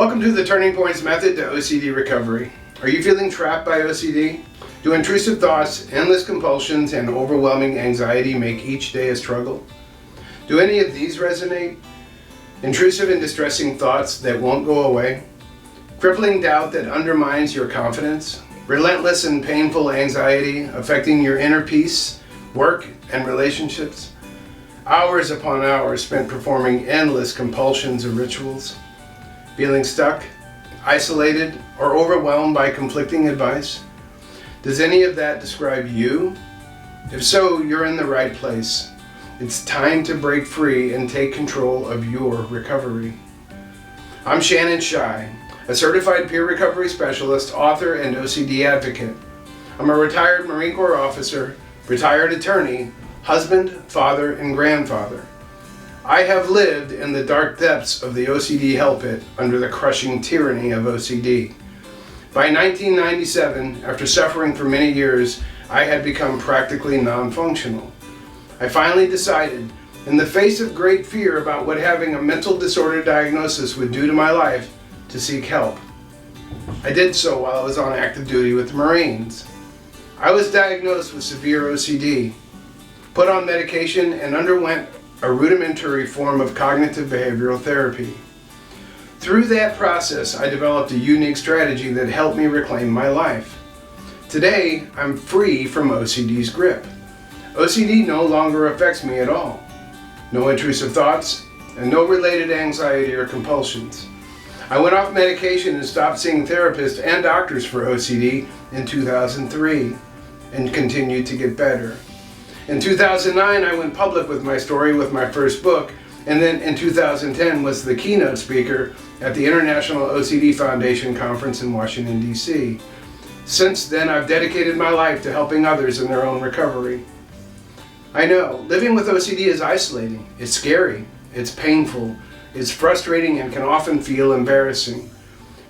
Welcome to the Turning Points Method to OCD Recovery. Are you feeling trapped by OCD? Do intrusive thoughts, endless compulsions, and overwhelming anxiety make each day a struggle? Do any of these resonate? Intrusive and distressing thoughts that won't go away? Crippling doubt that undermines your confidence? Relentless and painful anxiety affecting your inner peace, work, and relationships? Hours upon hours spent performing endless compulsions or rituals? Feeling stuck, isolated, or overwhelmed by conflicting advice? Does any of that describe you? If so, you're in the right place. It's time to break free and take control of your recovery. I'm Shannon Shy, a certified peer recovery specialist, author, and OCD advocate. I'm a retired Marine Corps officer, retired attorney, husband, father, and grandfather. I have lived in the dark depths of the OCD hell pit under the crushing tyranny of OCD. By 1997, after suffering for many years, I had become practically non-functional. I finally decided, in the face of great fear about what having a mental disorder diagnosis would do to my life, to seek help. I did so while I was on active duty with the Marines. I was diagnosed with severe OCD, put on medication, and underwent a rudimentary form of cognitive behavioral therapy. Through that process, I developed a unique strategy that helped me reclaim my life. Today, I'm free from OCD's grip. OCD no longer affects me at all. No intrusive thoughts, and no related anxiety or compulsions. I went off medication and stopped seeing therapists and doctors for OCD in 2003, and continued to get better. In 2009, I went public with my story with my first book, and then in 2010 was the keynote speaker at the International OCD Foundation Conference in Washington, D.C. Since then, I've dedicated my life to helping others in their own recovery. I know, living with OCD is isolating, it's scary, it's painful, it's frustrating, and can often feel embarrassing.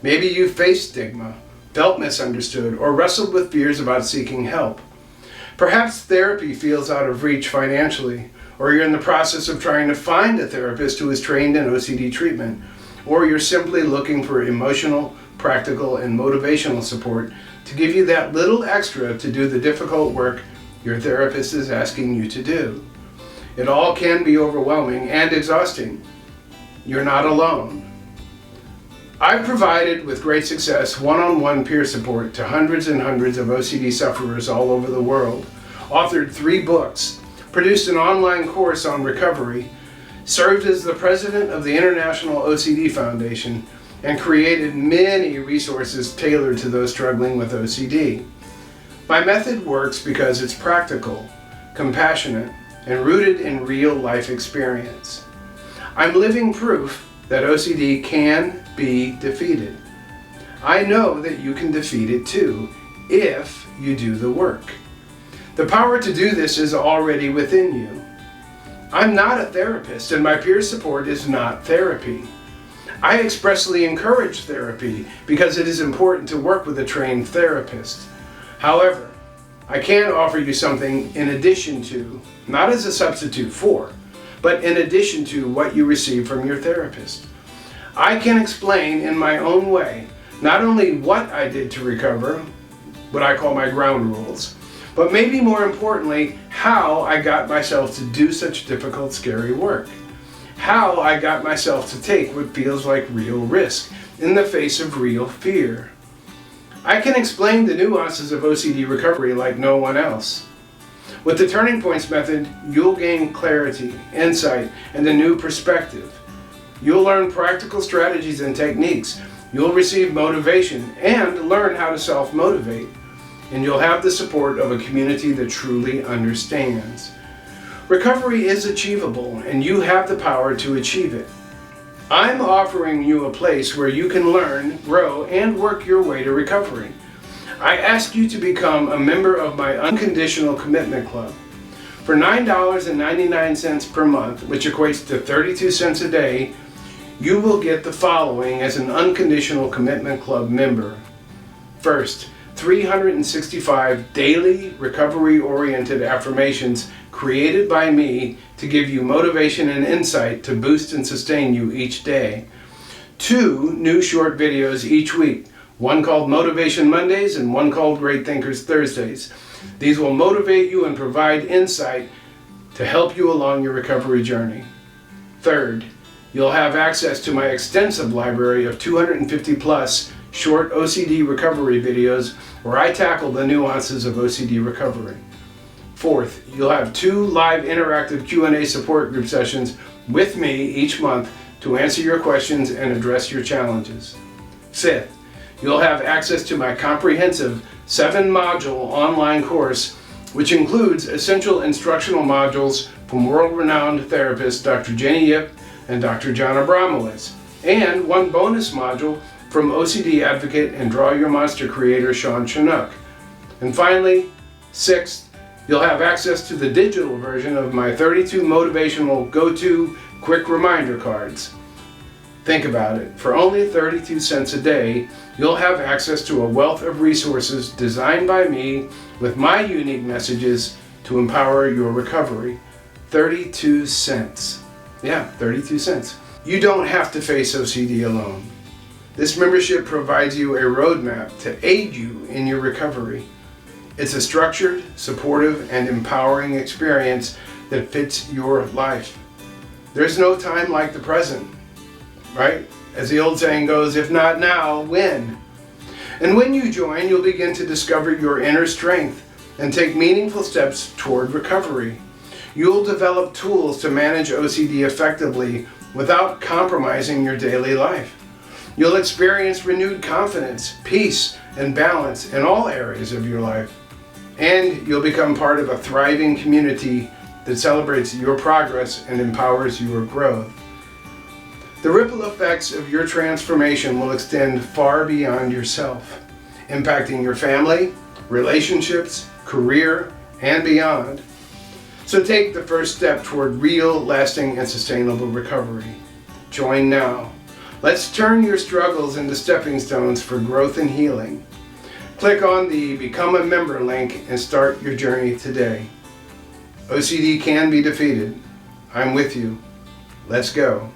Maybe you've faced stigma, felt misunderstood, or wrestled with fears about seeking help. Perhaps therapy feels out of reach financially, or you're in the process of trying to find a therapist who is trained in OCD treatment, or you're simply looking for emotional, practical, and motivational support to give you that little extra to do the difficult work your therapist is asking you to do. It all can be overwhelming and exhausting. You're not alone. I've provided with great success one-on-one peer support to hundreds and hundreds of OCD sufferers all over the world, authored 3 books, produced an online course on recovery, served as the president of the International OCD Foundation, and created many resources tailored to those struggling with OCD. My method works because it's practical, compassionate, and rooted in real life experience. I'm living proof that OCD can be defeated. I know that you can defeat it too, if you do the work. The power to do this is already within you. I'm not a therapist, and my peer support is not therapy. I expressly encourage therapy because it is important to work with a trained therapist. However, I can offer you something in addition to, not as a substitute for, but in addition to what you receive from your therapist. I can explain in my own way not only what I did to recover, what I call my ground rules, but maybe more importantly, how I got myself to do such difficult, scary work. How I got myself to take what feels like real risk in the face of real fear. I can explain the nuances of OCD recovery like no one else. With the Turning Points method, you'll gain clarity, insight, and a new perspective. You'll learn practical strategies and techniques. You'll receive motivation and learn how to self-motivate. And you'll have the support of a community that truly understands. Recovery is achievable, and you have the power to achieve it. I'm offering you a place where you can learn, grow, and work your way to recovery. I ask you to become a member of my Unconditional Commitment Club. For $9.99 per month, which equates to 32 cents a day, you will get the following as an Unconditional Commitment Club member. First, 365 daily recovery-oriented affirmations created by me to give you motivation and insight to boost and sustain you each day. 2 new short videos each week, one called Motivation Mondays and one called Great Thinkers Thursdays. These will motivate you and provide insight to help you along your recovery journey. Third, you'll have access to my extensive library of 250 plus short OCD recovery videos where I tackle the nuances of OCD recovery. Fourth, you'll have 2 live interactive Q&A support group sessions with me each month to answer your questions and address your challenges. Fifth, you'll have access to my comprehensive 7-module online course, which includes essential instructional modules from world-renowned therapists Dr. Jenny Yip and Dr. John Abramowitz, and 1 bonus module from OCD advocate and Draw Your Monster creator Sean Chinook. And finally, sixth, you'll have access to the digital version of my 32 motivational go-to quick reminder cards. Think about it. For only 32 cents a day, you'll have access to a wealth of resources designed by me with my unique messages to empower your recovery. 32 cents. Yeah, 32 cents. You don't have to face OCD alone. This membership provides you a roadmap to aid you in your recovery. It's a structured, supportive, and empowering experience that fits your life. There's no time like the present, right? As the old saying goes, if not now, when? And when you join, you'll begin to discover your inner strength and take meaningful steps toward recovery. You'll develop tools to manage OCD effectively without compromising your daily life. You'll experience renewed confidence, peace, and balance in all areas of your life. And you'll become part of a thriving community that celebrates your progress and empowers your growth. The ripple effects of your transformation will extend far beyond yourself, impacting your family, relationships, career, and beyond. So take the first step toward real, lasting, and sustainable recovery. Join now. Let's turn your struggles into stepping stones for growth and healing. Click on the Become a Member link and start your journey today. OCD can be defeated. I'm with you. Let's go.